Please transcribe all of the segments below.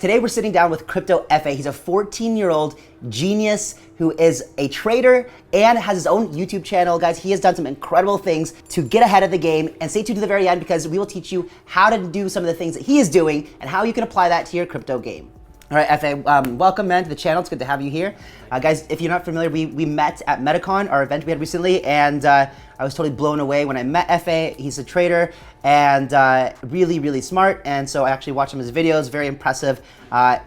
Today we're sitting down with Crypto Efe. He's a 14-year-old genius who is a trader and has his own YouTube channel. Guys, he has done some incredible things to get ahead of the game, and stay tuned to the very end because we will teach you how to do some of the things that he is doing and how you can apply that to your crypto game. All right, Efe, welcome, man, to the channel. It's good to have you here. Guys, if you're not familiar, we met at MetaCon, our event we had recently, and I was totally blown away when I met Efe. He's a trader and really, really smart, and so I actually watched him his videos, very impressive.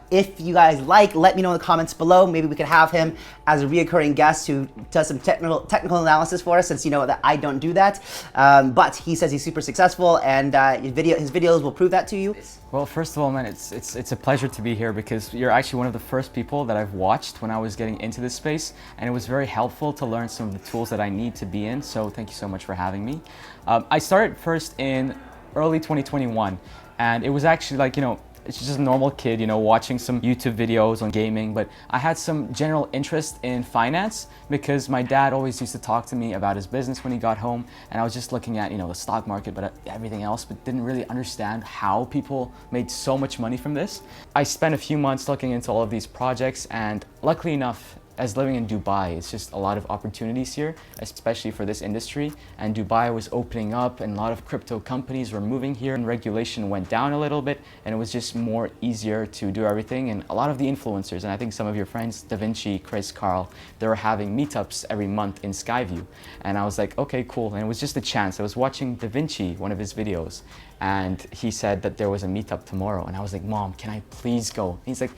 If you guys let me know in the comments below. Maybe we could have him as a reoccurring guest who does some technical analysis for us, since you know that I don't do that. But he says he's super successful, and his videos will prove that to you. Well, first of all, man, it's a pleasure to be here because you're actually one of the first people that I've watched when I was getting into this space, and it was very helpful to learn some of the tools that I need to be in, so thank you so much for having me. I started first in early 2021, and it was actually like, it's just a normal kid, watching some YouTube videos on gaming, but I had some general interest in finance because my dad always used to talk to me about his business when he got home, and I was just looking at, the stock market, but everything else, but didn't really understand how people made so much money from this. I spent a few months looking into all of these projects, and luckily enough, as living in Dubai, it's just a lot of opportunities here, especially for this industry. And Dubai was opening up and a lot of crypto companies were moving here, and regulation went down a little bit, and it was just more easier to do everything. And a lot of the influencers, and I think some of your friends, Davinci, Chris, Carl, they were having meetups every month in Skyview. And I was like, okay, cool. And it was just a chance. I was watching Davinci, one of his videos, and he said that there was a meetup tomorrow. And I was like, Mom, can I please go? And he's like,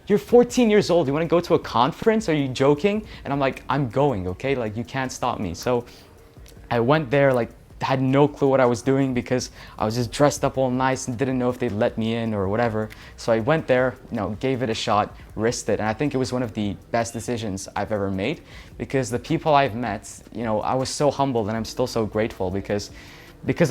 you're 14 years old, you want to go to a conference? Are you joking? And I'm like, I'm going, okay? Like, you can't stop me. So I went there, like, had no clue what I was doing because I was just dressed up all nice and didn't know if they'd let me in or whatever. So I went there, gave it a shot, risked it. And I think it was one of the best decisions I've ever made because the people I've met, I was so humbled, and I'm still so grateful because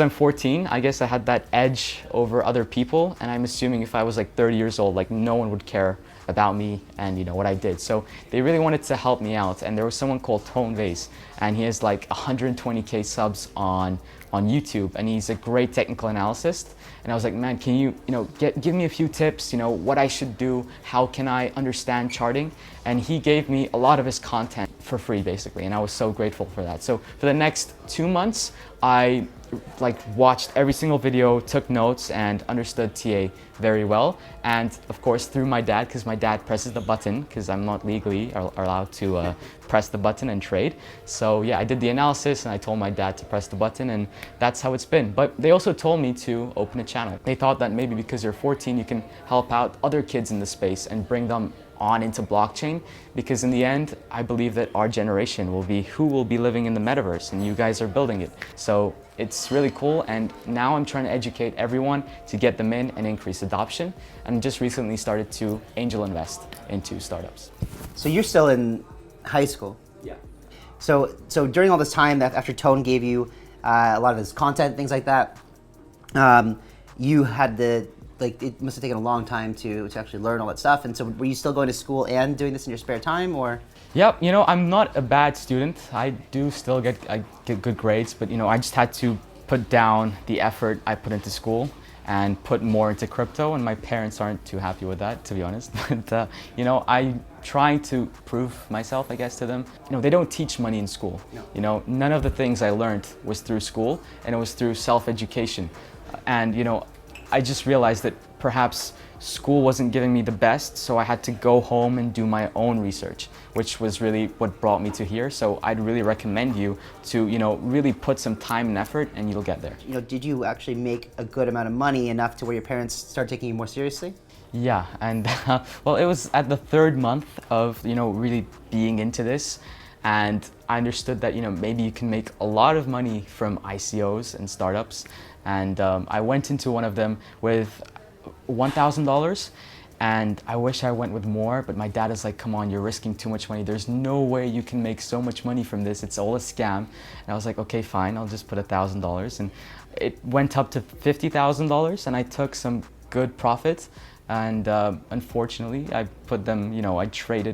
I'm 14, I guess I had that edge over other people, and I'm assuming if I was like 30 years old, like no one would care about me and what I did. So they really wanted to help me out, and there was someone called Tone Vays, and he has like 120K subs on YouTube, and he's a great technical analyst. And I was like, man, can you give me a few tips, what I should do, how can I understand charting? And he gave me a lot of his content for free, basically, and I was so grateful for that. So for the next 2 months, I watched every single video, took notes, and understood TA very well. And of course through my dad, because my dad presses the button, because I'm not legally allowed to press the button and trade. So yeah, I did the analysis and I told my dad to press the button, and that's how it's been. But they also told me to open a channel. They thought that maybe because you're 14, you can help out other kids in the space and bring them on into blockchain, because in the end, I believe that our generation will be who will be living in the metaverse, and you guys are building it. So it's really cool, and now I'm trying to educate everyone to get them in and increase adoption, and just recently started to angel invest into startups. So you're still in high school? Yeah. So during all this time that after Tone gave you a lot of his content, things like that, you had it must have taken a long time to actually learn all that stuff. And so were you still going to school and doing this in your spare time, or? Yep, I'm not a bad student. I do still get good grades, but I just had to put down the effort I put into school and put more into crypto, and my parents aren't too happy with that, to be honest. But I'm trying to prove myself, I guess, to them. They don't teach money in school. No. None of the things I learned was through school, and it was through self-education. And I just realized that perhaps school wasn't giving me the best, so I had to go home and do my own research, which was really what brought me to here. So I'd really recommend you to, really put some time and effort, and you'll get there. Did you actually make a good amount of money, enough to where your parents started taking you more seriously? Yeah, and well, it was at the 3rd month of, really being into this. And I understood that, maybe you can make a lot of money from ICOs and startups. And I went into one of them with $1,000, and I wish I went with more, but my dad is like, come on, you're risking too much money. There's no way you can make so much money from this. It's all a scam. And I was like, okay, fine, I'll just put $1,000. And it went up to $50,000, and I took some good profit. And unfortunately, I put them, I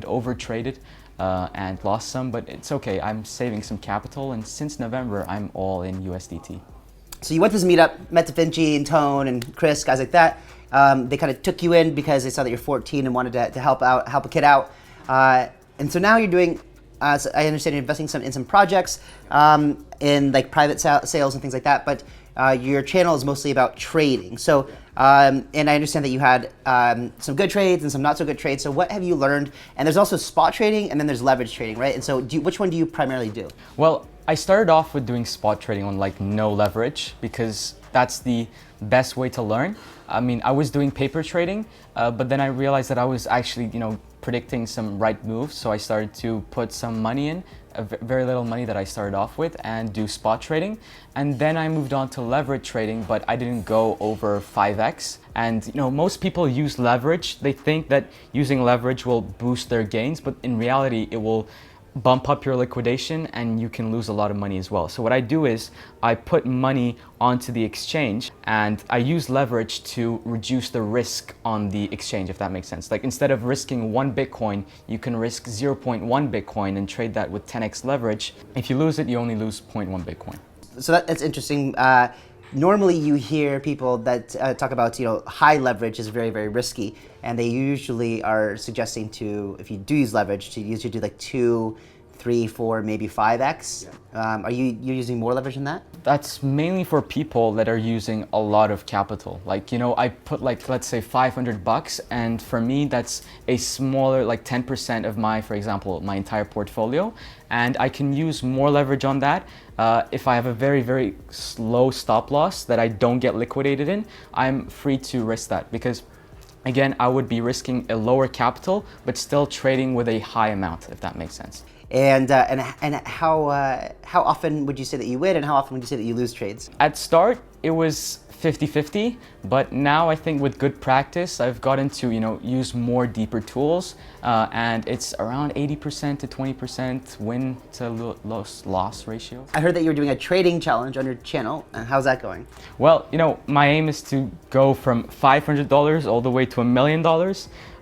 over-traded and lost some, but it's okay. I'm saving some capital, and since November, I'm all in USDT. So you went to this meetup, met Davinci and Tone and Chris, guys like that. They kind of took you in because they saw that you're 14 and wanted to help a kid out. And so now you're doing, so I understand you're investing in some projects, in like private sales and things like that, but your channel is mostly about trading. So, and I understand that you had some good trades and some not so good trades. So what have you learned? And there's also spot trading and then there's leverage trading, right? And so which one do you primarily do? Well, I started off with doing spot trading on like no leverage because that's the best way to learn. I mean, I was doing paper trading, but then I realized that I was actually, predicting some right moves. So I started to put some money in, very little money that I started off with, and do spot trading. And then I moved on to leverage trading, but I didn't go over 5x. And most people use leverage. They think that using leverage will boost their gains, but in reality, it will bump up your liquidation and you can lose a lot of money as well. So what I do is I put money onto the exchange and I use leverage to reduce the risk on the exchange, if that makes sense. Like instead of risking 1 Bitcoin, you can risk 0.1 Bitcoin and trade that with 10x leverage. If you lose it, you only lose 0.1 Bitcoin. So that's interesting. Normally you hear people that talk about, high leverage is very, very risky. And they usually are suggesting if you do use leverage, to usually do like 2, 3, 4, maybe 5x. Yeah. Are you using more leverage than that? That's mainly for people that are using a lot of capital. Like, I put like, let's say $500, and for me, that's a smaller, like 10% of for example, my entire portfolio. And I can use more leverage on that. If I have a very, very low stop loss that I don't get liquidated in, I'm free to risk that because again, I would be risking a lower capital, but still trading with a high amount, if that makes sense. And how often would you say that you win, and how often would you say that you lose trades? At start, it was 50-50, but now I think with good practice, I've gotten to use more deeper tools, and it's around 80% to 20% win to loss ratio. I heard that you were doing a trading challenge on your channel, and how's that going? Well, my aim is to go from $500 all the way to $1 million.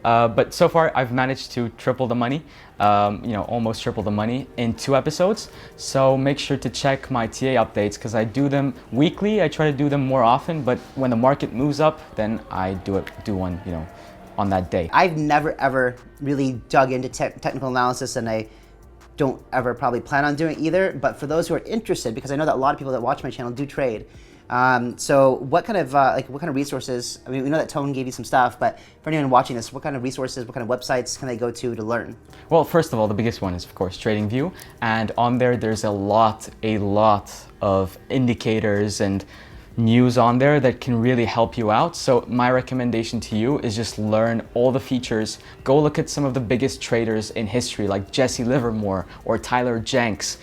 But so far, I've managed to triple the money, almost triple the money in 2 episodes. So make sure to check my TA updates because I do them weekly. I try to do them more often, but when the market moves up, then I do one, on that day. I've never ever really dug into technical analysis, and I don't ever probably plan on doing it either. But for those who are interested, because I know that a lot of people that watch my channel do trade. So what kind of resources, I mean, we know that Tone gave you some stuff, but for anyone watching this, what kind of resources, what kind of websites can they go to learn? Well, first of all, the biggest one is, of course, TradingView. And on there's a lot of indicators and news on there that can really help you out. So my recommendation to you is just learn all the features. Go look at some of the biggest traders in history like Jesse Livermore or Tyler Jenks.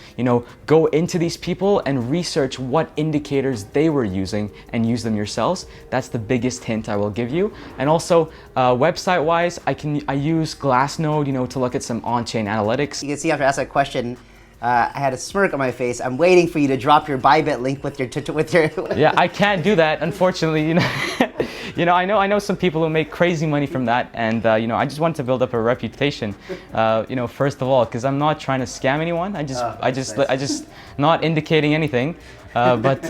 Go into these people and research what indicators they were using and use them yourselves. That's the biggest hint I will give you. And also website wise, I use Glassnode, to look at some on-chain analytics. You can see after I asked that question, I had a smirk on my face. I'm waiting for you to drop your Bybit link with your. Yeah, I can't do that, unfortunately. I know some people who make crazy money from that, and I just want to build up a reputation. First of all, because I'm not trying to scam anyone. I just not indicating anything. But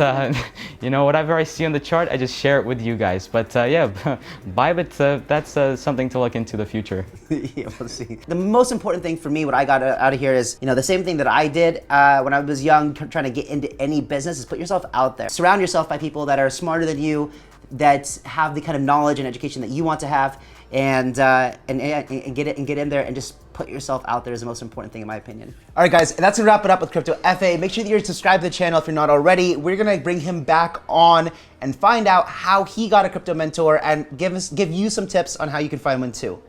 whatever I see on the chart, I just share it with you guys. But Bybit, that's something to look into the future. Yeah, we'll see. The most important thing for me, what I got out of here is, the same thing that I did when I was young, trying to get into any business, is put yourself out there. Surround yourself by people that are smarter than you, that have the kind of knowledge and education that you want to have, and get in there and just put yourself out there is the most important thing in my opinion. All right, guys, and that's gonna wrap it up with Crypto Efe. Make sure that you're subscribed to the channel if you're not already. We're gonna bring him back on and find out how he got a crypto mentor and give you some tips on how you can find one too.